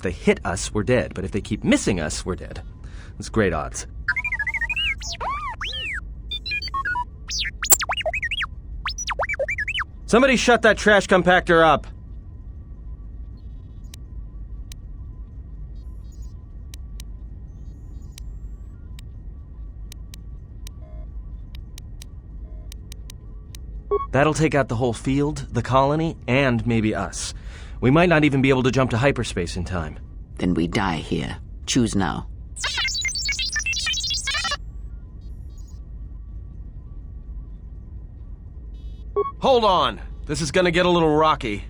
If they hit us, we're dead, but if they keep missing us, we're dead. It's great odds. Somebody shut that trash compactor up! That'll take out the whole field, the colony, and maybe us. We might not even be able to jump to hyperspace in time. Then we die here. Choose now. Hold on. This is gonna get a little rocky.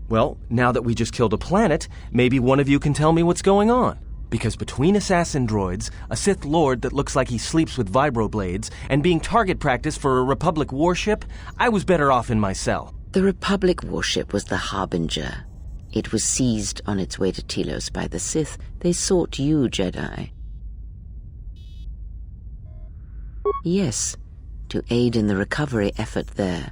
Well, now that we just killed a planet, maybe one of you can tell me what's going on. Because between assassin droids, a Sith Lord that looks like he sleeps with vibroblades, and being target practice for a Republic warship, I was better off in my cell. The Republic warship was the Harbinger. It was seized on its way to Telos by the Sith. They sought you, Jedi. Yes, to aid in the recovery effort there.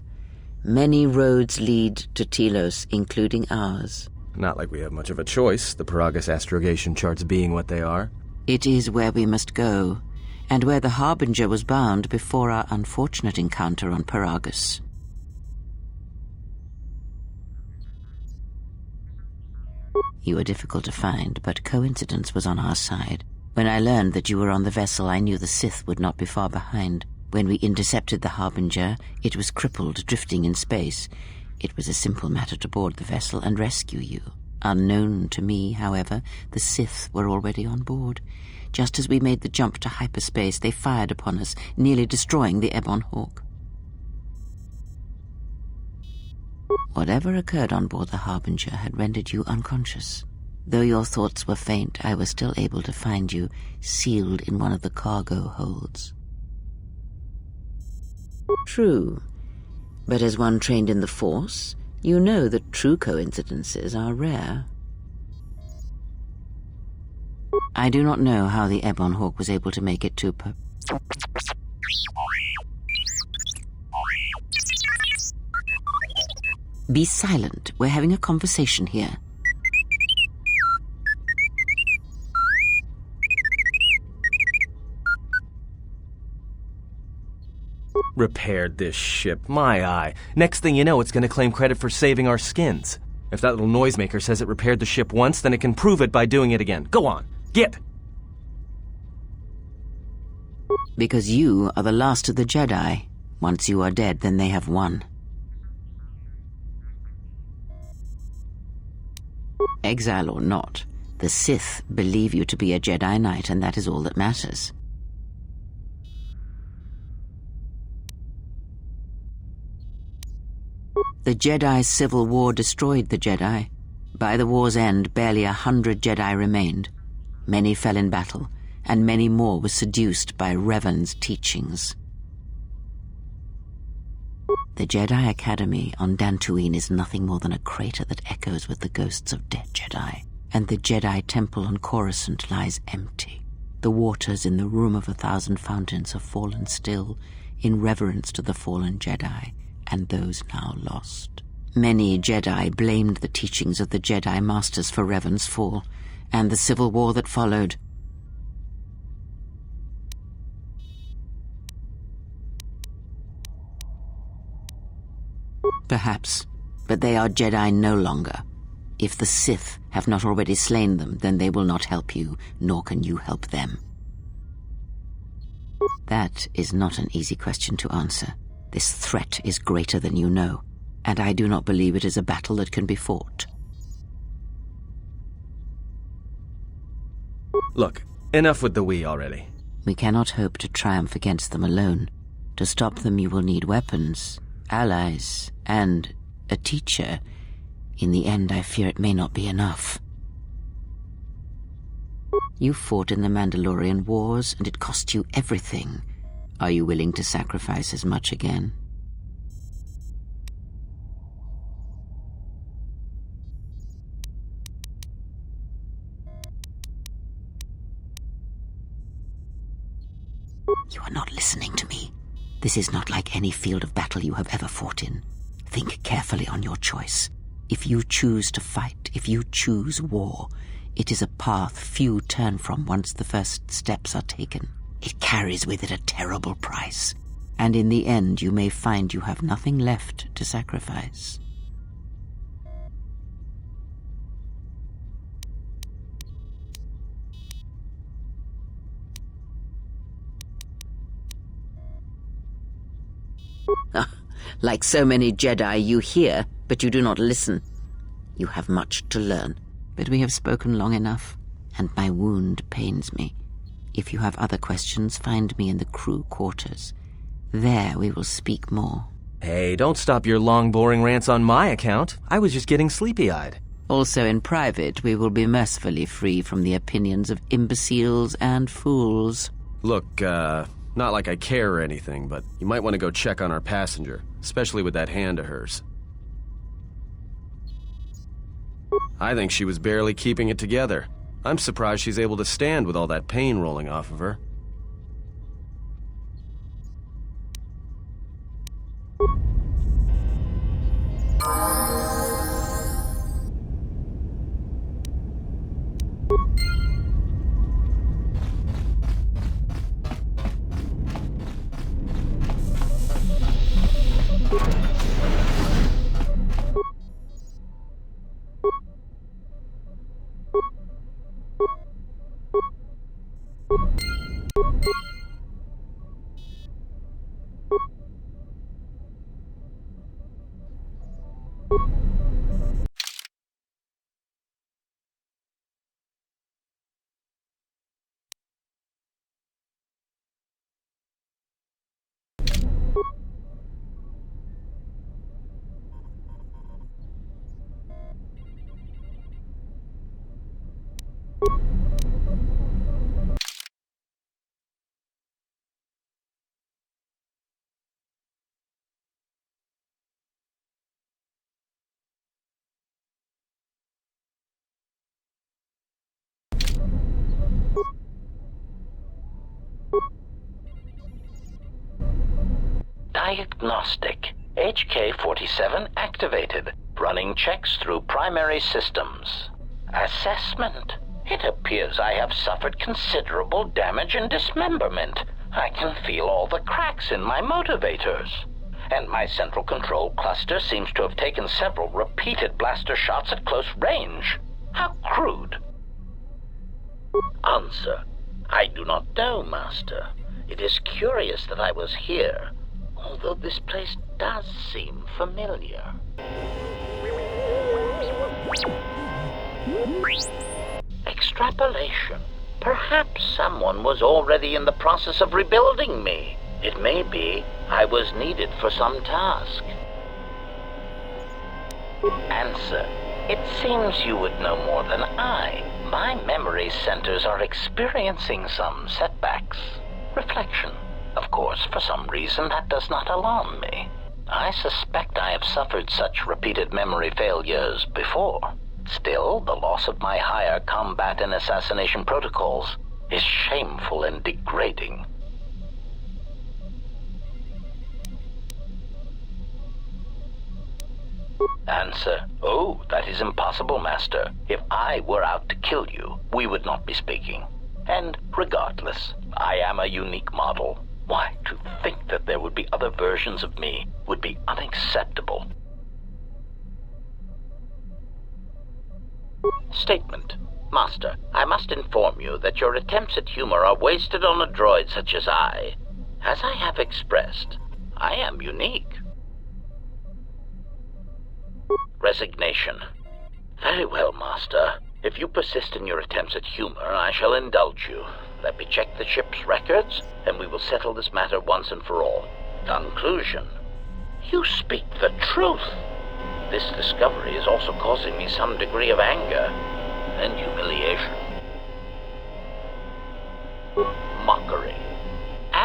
Many roads lead to Telos, including ours. Not like we have much of a choice, the Paradus astrogation charts being what they are. It is where we must go, and where the Harbinger was bound before our unfortunate encounter on Paradus. You were difficult to find, but coincidence was on our side. When I learned that you were on the vessel, I knew the Sith would not be far behind. When we intercepted the Harbinger, it was crippled, drifting in space. It was a simple matter to board the vessel and rescue you. Unknown to me, however, the Sith were already on board. Just as we made the jump to hyperspace, they fired upon us, nearly destroying the Ebon Hawk. Whatever occurred on board the Harbinger had rendered you unconscious. Though your thoughts were faint, I was still able to find you, sealed in one of the cargo holds. True, but as one trained in the Force, you know that true coincidences are rare. I do not know how the Ebon Hawk was able to make it to Be silent. We're having a conversation here. Repaired this ship, my eye. Next thing you know, it's gonna claim credit for saving our skins. If that little noisemaker says it repaired the ship once, then it can prove it by doing it again. Go on, get! Because you are the last of the Jedi. Once you are dead, then they have won. Exile or not, the Sith believe you to be a Jedi Knight, and that is all that matters. The Jedi's civil war destroyed the Jedi. By the war's end, barely 100 Jedi remained. Many fell in battle, and many more were seduced by Revan's teachings. The Jedi Academy on Dantooine is nothing more than a crater that echoes with the ghosts of dead Jedi, and the Jedi Temple on Coruscant lies empty. The waters in the Room of 1,000 Fountains have fallen still, in reverence to the fallen Jedi, and those now lost. Many Jedi blamed the teachings of the Jedi Masters for Revan's fall, and the civil war that followed. Perhaps, but they are Jedi no longer. If the Sith have not already slain them, then they will not help you, nor can you help them. That is not an easy question to answer. This threat is greater than you know, and I do not believe it is a battle that can be fought. Look, enough with the we already. We cannot hope to triumph against them alone. To stop them, you will need weapons, allies, and a teacher. In the end, I fear it may not be enough. You fought in the Mandalorian Wars, and it cost you everything. Are you willing to sacrifice as much again? You are not listening to me. This is not like any field of battle you have ever fought in. Think carefully on your choice. If you choose to fight, if you choose war, it is a path few turn from once the first steps are taken. It carries with it a terrible price, and in the end you may find you have nothing left to sacrifice. Like so many Jedi, you hear, but you do not listen. You have much to learn, but we have spoken long enough, and my wound pains me. If you have other questions, find me in the crew quarters. There we will speak more. Hey, don't stop your long, boring rants on my account. I was just getting sleepy-eyed. Also in private, we will be mercifully free from the opinions of imbeciles and fools. Look, not like I care or anything, but you might want to go check on our passenger, especially with that hand of hers. I think she was barely keeping it together. I'm surprised she's able to stand with all that pain rolling off of her. Diagnostic. HK-47 activated. Running checks through primary systems. Assessment. It appears I have suffered considerable damage and dismemberment. I can feel all the cracks in my motivators. And my central control cluster seems to have taken several repeated blaster shots at close range. How crude. Answer. I do not know, Master. It is curious that I was here, although this place does seem familiar. Extrapolation. Perhaps someone was already in the process of rebuilding me. It may be I was needed for some task. Answer. It seems you would know more than I. My memory centers are experiencing some setbacks. Reflection. Of course, for some reason, that does not alarm me. I suspect I have suffered such repeated memory failures before. Still, the loss of my higher combat and assassination protocols is shameful and degrading. Answer. Oh, that is impossible, Master. If I were out to kill you, we would not be speaking. And regardless, I am a unique model. Why, to think that there would be other versions of me would be unacceptable. Statement. Master, I must inform you that your attempts at humor are wasted on a droid such as I. As I have expressed, I am unique. Resignation. Very well, Master. If you persist in your attempts at humor, I shall indulge you. Let me check the ship's records, and we will settle this matter once and for all. Conclusion. You speak the truth. This discovery is also causing me some degree of anger and humiliation. Mockery.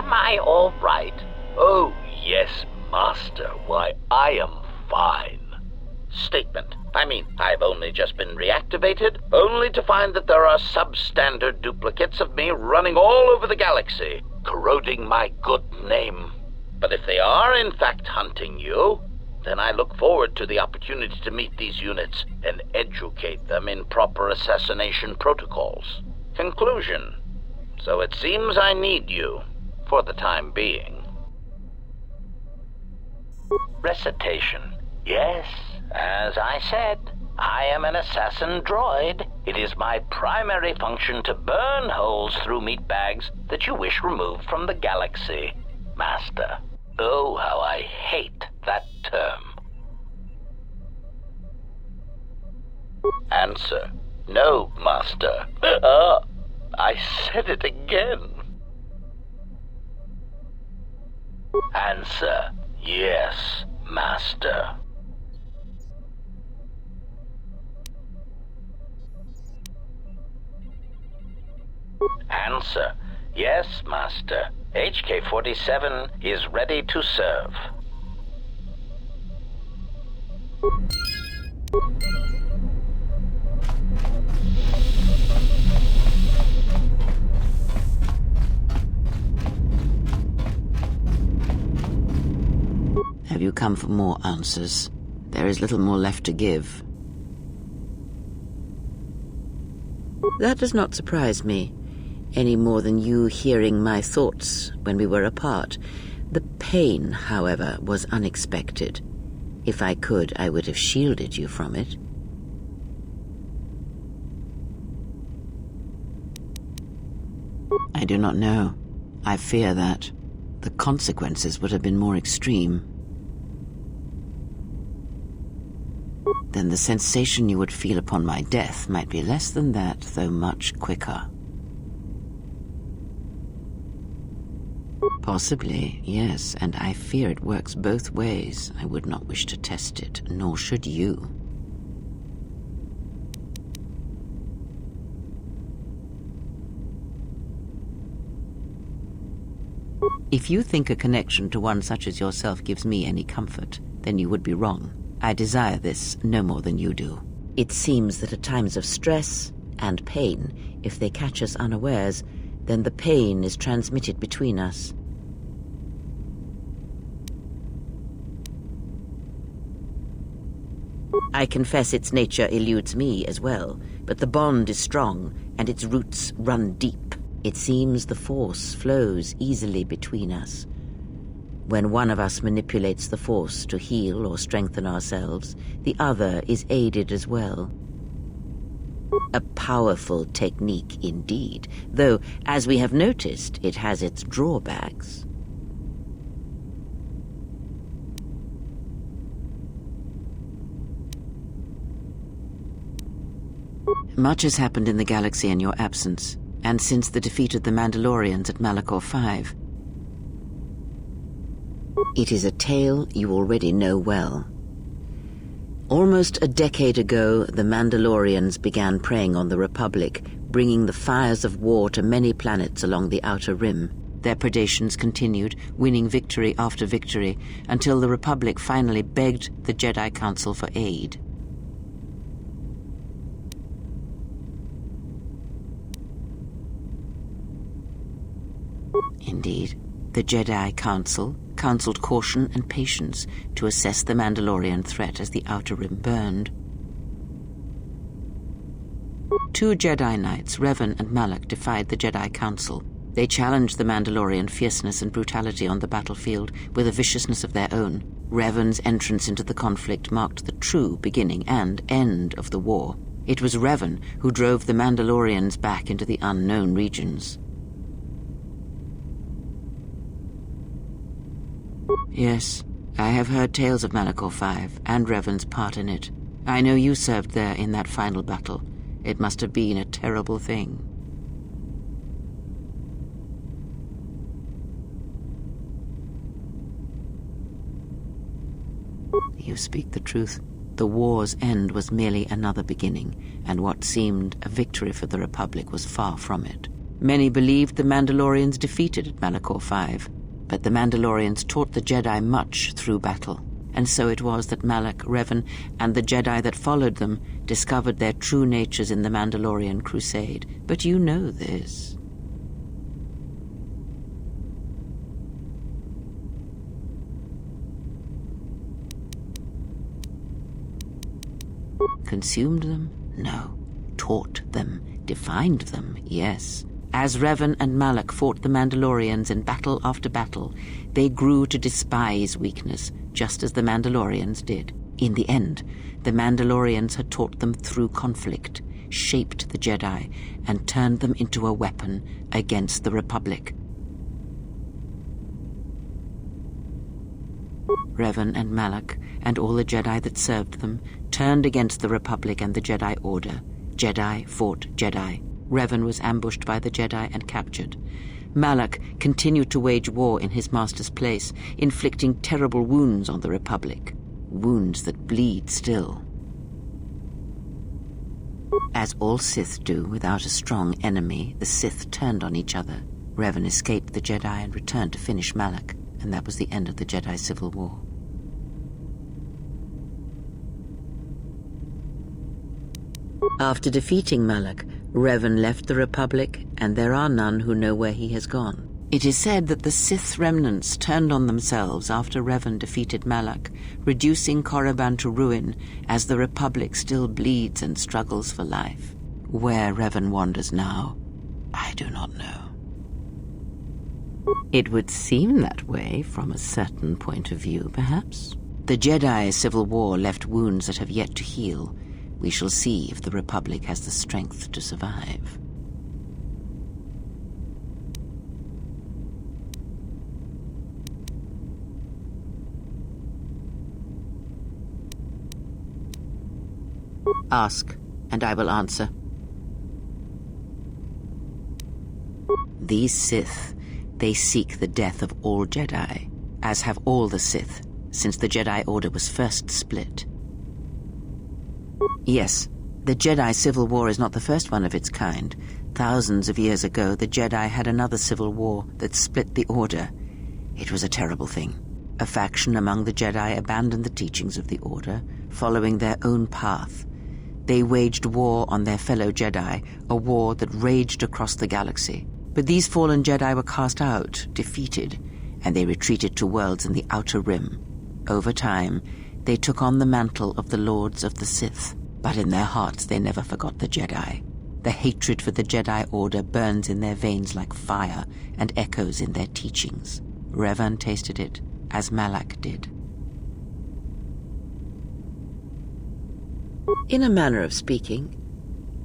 Am I all right? Oh, yes, Master. Why, I am fine. Statement. I mean, I've only just been reactivated, only to find that there are substandard duplicates of me running all over the galaxy, corroding my good name. But if they are in fact hunting you, then I look forward to the opportunity to meet these units and educate them in proper assassination protocols. Conclusion. So it seems I need you, for the time being. Recitation. Yes, as I said, I am an assassin droid. It is my primary function to burn holes through meat bags that you wish removed from the galaxy, Master. Oh, how I hate that term. Answer. No, Master. I said it again. Answer. Yes, Master. Answer. Yes, Master. HK-47 is ready to serve. Have you come for more answers? There is little more left to give. That does not surprise me, any more than you hearing my thoughts when we were apart. The pain, however, was unexpected. If I could, I would have shielded you from it. I do not know. I fear that the consequences would have been more extreme. Then the sensation you would feel upon my death might be less than that, though much quicker. Possibly, yes, and I fear it works both ways. I would not wish to test it, nor should you. If you think a connection to one such as yourself gives me any comfort, then you would be wrong. I desire this no more than you do. It seems that at times of stress and pain, if they catch us unawares, then the pain is transmitted between us. I confess its nature eludes me as well, but the bond is strong and its roots run deep. It seems the force flows easily between us. When one of us manipulates the force to heal or strengthen ourselves, the other is aided as well. A powerful technique indeed, though, as we have noticed, it has its drawbacks. Much has happened in the galaxy in your absence, and since the defeat of the Mandalorians at Malachor 5. It is a tale you already know well. Almost a decade ago, the Mandalorians began preying on the Republic, bringing the fires of war to many planets along the Outer Rim. Their predations continued, winning victory after victory, until the Republic finally begged the Jedi Council for aid. Indeed, the Jedi Council counseled caution and patience to assess the Mandalorian threat as the Outer Rim burned. 2 Jedi Knights, Revan and Malak, defied the Jedi Council. They challenged the Mandalorian fierceness and brutality on the battlefield with a viciousness of their own. Revan's entrance into the conflict marked the true beginning and end of the war. It was Revan who drove the Mandalorians back into the unknown regions. Yes, I have heard tales of Malachor 5 and Revan's part in it. I know you served there in that final battle. It must have been a terrible thing. You speak the truth. The war's end was merely another beginning, and what seemed a victory for the Republic was far from it. Many believed the Mandalorians defeated at Malachor 5, but the Mandalorians taught the Jedi much through battle, and so it was that Malak, Revan, and the Jedi that followed them discovered their true natures in the Mandalorian Crusade. But you know this. Consumed them? No. Taught them. Defined them? Yes. As Revan and Malak fought the Mandalorians in battle after battle, they grew to despise weakness, just as the Mandalorians did. In the end, the Mandalorians had taught them through conflict, shaped the Jedi, and turned them into a weapon against the Republic. Revan and Malak, and all the Jedi that served them, turned against the Republic and the Jedi Order. Jedi fought Jedi. Revan was ambushed by the Jedi and captured. Malak continued to wage war in his master's place, inflicting terrible wounds on the Republic. Wounds that bleed still. As all Sith do without a strong enemy, the Sith turned on each other. Revan escaped the Jedi and returned to finish Malak, and that was the end of the Jedi Civil War. After defeating Malak, Revan left the Republic, and there are none who know where he has gone. It is said that the Sith remnants turned on themselves after Revan defeated Malak, reducing Korriban to ruin as the Republic still bleeds and struggles for life. Where Revan wanders now, I do not know. It would seem that way from a certain point of view, perhaps. The Jedi Civil War left wounds that have yet to heal. We shall see if the Republic has the strength to survive. Ask, and I will answer. These Sith, they seek the death of all Jedi, as have all the Sith, since the Jedi Order was first split. Yes, the Jedi Civil War is not the first one of its kind. Thousands of years ago, the Jedi had another civil war that split the Order. It was a terrible thing. A faction among the Jedi abandoned the teachings of the Order, following their own path. They waged war on their fellow Jedi, a war that raged across the galaxy. But these fallen Jedi were cast out, defeated, and they retreated to worlds in the Outer Rim. Over time, they took on the mantle of the Lords of the Sith, but in their hearts they never forgot the Jedi. The hatred for the Jedi Order burns in their veins like fire and echoes in their teachings. Revan tasted it, as Malak did. In a manner of speaking,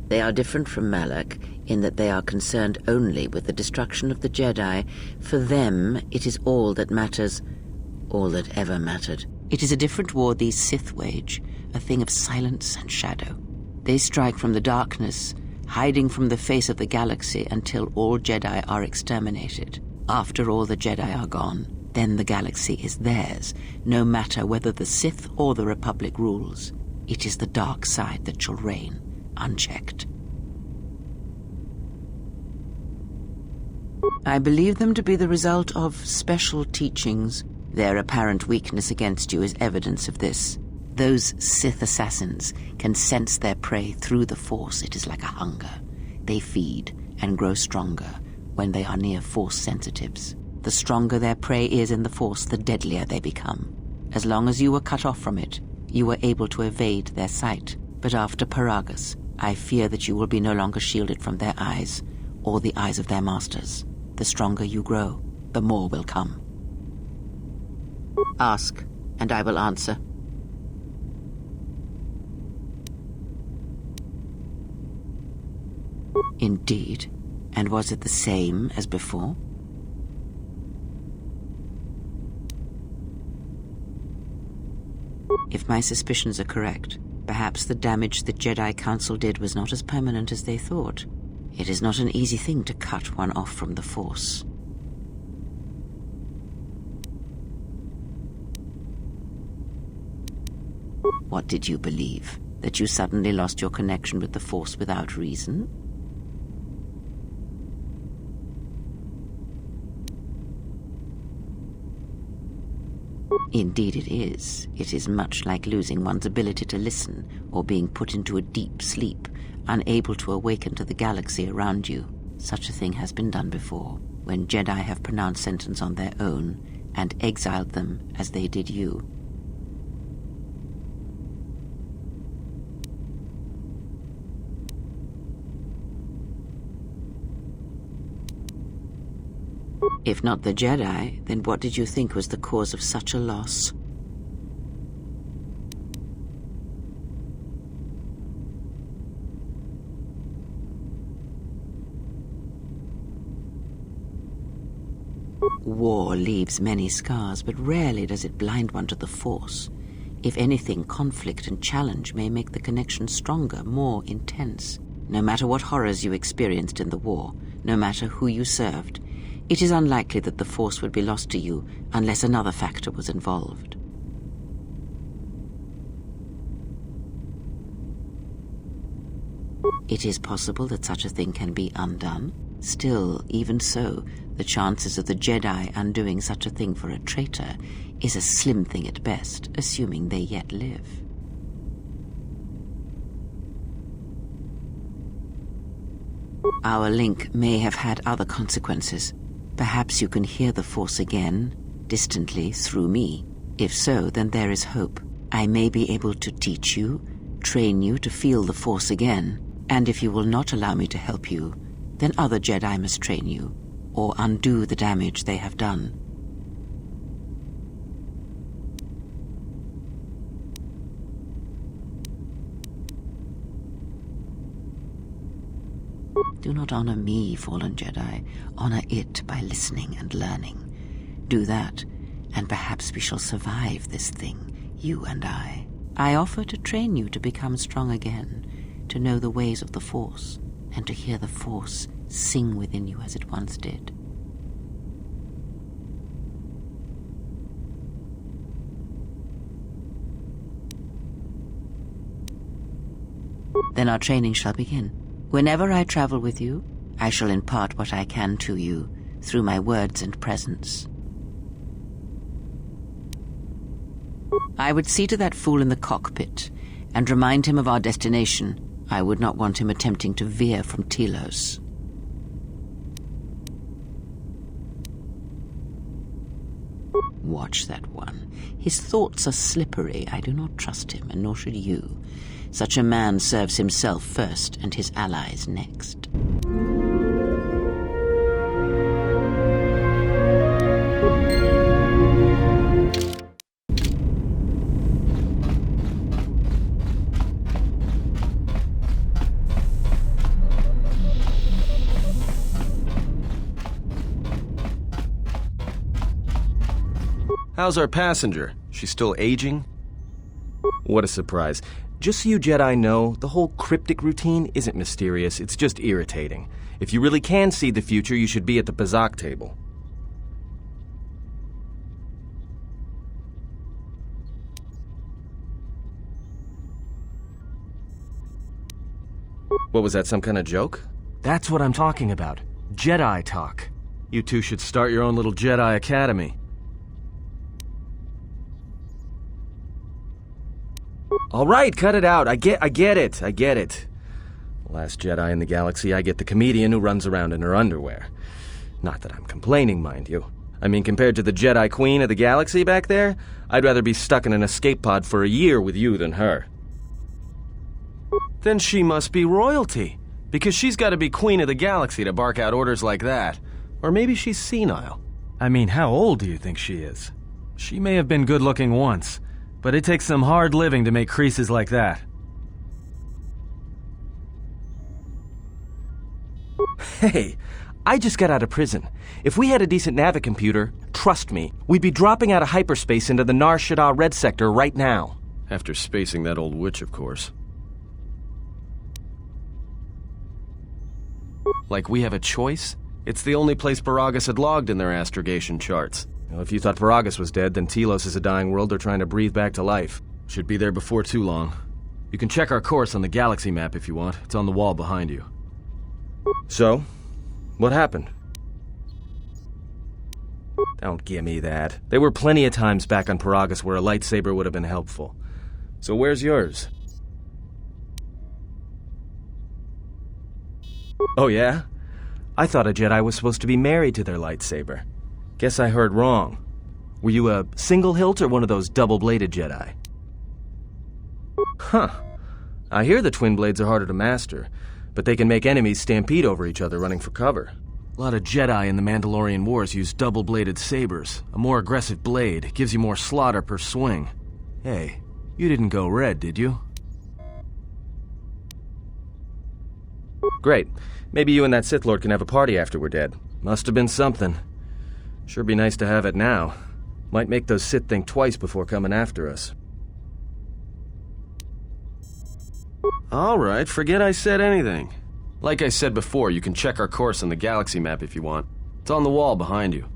they are different from Malak in that they are concerned only with the destruction of the Jedi. For them, it is all that matters, all that ever mattered. It is a different war these Sith wage, a thing of silence and shadow. They strike from the darkness, hiding from the face of the galaxy until all Jedi are exterminated. After all the Jedi are gone, then the galaxy is theirs, no matter whether the Sith or the Republic rules. It is the dark side that shall reign, unchecked. I believe them to be the result of special teachings. Their apparent weakness against you is evidence of this. Those Sith assassins can sense their prey through the Force. It is like a hunger. They feed and grow stronger when they are near Force sensitives. The stronger their prey is in the Force, the deadlier they become. As long as you were cut off from it, you were able to evade their sight. But after Paradus, I fear that you will be no longer shielded from their eyes, or the eyes of their masters. The stronger you grow, the more will come. Ask, and I will answer. Indeed. And was it the same as before? If my suspicions are correct, perhaps the damage the Jedi Council did was not as permanent as they thought. It is not an easy thing to cut one off from the Force. What did you believe? That you suddenly lost your connection with the Force without reason? Indeed it is. It is much like losing one's ability to listen or being put into a deep sleep, unable to awaken to the galaxy around you. Such a thing has been done before, when Jedi have pronounced sentence on their own and exiled them as they did you. If not the Jedi, then what did you think was the cause of such a loss? War leaves many scars, but rarely does it blind one to the Force. If anything, conflict and challenge may make the connection stronger, more intense. No matter what horrors you experienced in the war, no matter who you served, it is unlikely that the Force would be lost to you unless another factor was involved. It is possible that such a thing can be undone. Still, even so, the chances of the Jedi undoing such a thing for a traitor is a slim thing at best, assuming they yet live. Our link may have had other consequences. Perhaps you can hear the Force again, distantly, through me. If so, then there is hope. I may be able to teach you, train you to feel the Force again, and if you will not allow me to help you, then other Jedi must train you, or undo the damage they have done. Do not honor me, fallen Jedi. Honor it by listening and learning. Do that, and perhaps we shall survive this thing, you and I. I offer to train you to become strong again, to know the ways of the Force, and to hear the Force sing within you as it once did. Then our training shall begin. Whenever I travel with you, I shall impart what I can to you through my words and presence. I would see to that fool in the cockpit and remind him of our destination. I would not want him attempting to veer from Telos. Watch that one. His thoughts are slippery. I do not trust him, and nor should you. Such a man serves himself first and his allies next. How's our passenger? She's still aging? What a surprise. Just so you Jedi know, the whole cryptic routine isn't mysterious, it's just irritating. If you really can see the future, you should be at the Bazak table. What was that, some kind of joke? That's what I'm talking about. Jedi talk. You two should start your own little Jedi Academy. All right, cut it out. I get it. Last Jedi in the galaxy, I get the comedian who runs around in her underwear. Not that I'm complaining, mind you. I mean, compared to the Jedi Queen of the galaxy back there, I'd rather be stuck in an escape pod for a year with you than her. Then she must be royalty, because she's got to be Queen of the Galaxy to bark out orders like that. Or maybe she's senile. I mean, how old do you think she is? She may have been good-looking once, but it takes some hard living to make creases like that. Hey, I just got out of prison. If we had a decent navicomputer, trust me, we'd be dropping out of hyperspace into the Nar Shaddaa Red Sector right now. After spacing that old witch, of course. Like we have a choice? It's the only place Paradus had logged in their astrogation charts. Well, if you thought Paradus was dead, then Telos is a dying world they're trying to breathe back to life. Should be there before too long. You can check our course on the galaxy map if you want. It's on the wall behind you. So, what happened? Don't gimme that. There were plenty of times back on Paradus where a lightsaber would have been helpful. So where's yours? Oh yeah? I thought a Jedi was supposed to be married to their lightsaber. Guess I heard wrong. Were you a single hilt or one of those double-bladed Jedi? Huh. I hear the twin blades are harder to master, but they can make enemies stampede over each other running for cover. A lot of Jedi in the Mandalorian Wars use double-bladed sabers. A more aggressive blade gives you more slaughter per swing. Hey, you didn't go red, did you? Great. Maybe you and that Sith Lord can have a party after we're dead. Must have been something. Sure be nice to have it now. Might make those Sith think twice before coming after us. Alright, forget I said anything. Like I said before, you can check our course on the galaxy map if you want. It's on the wall behind you.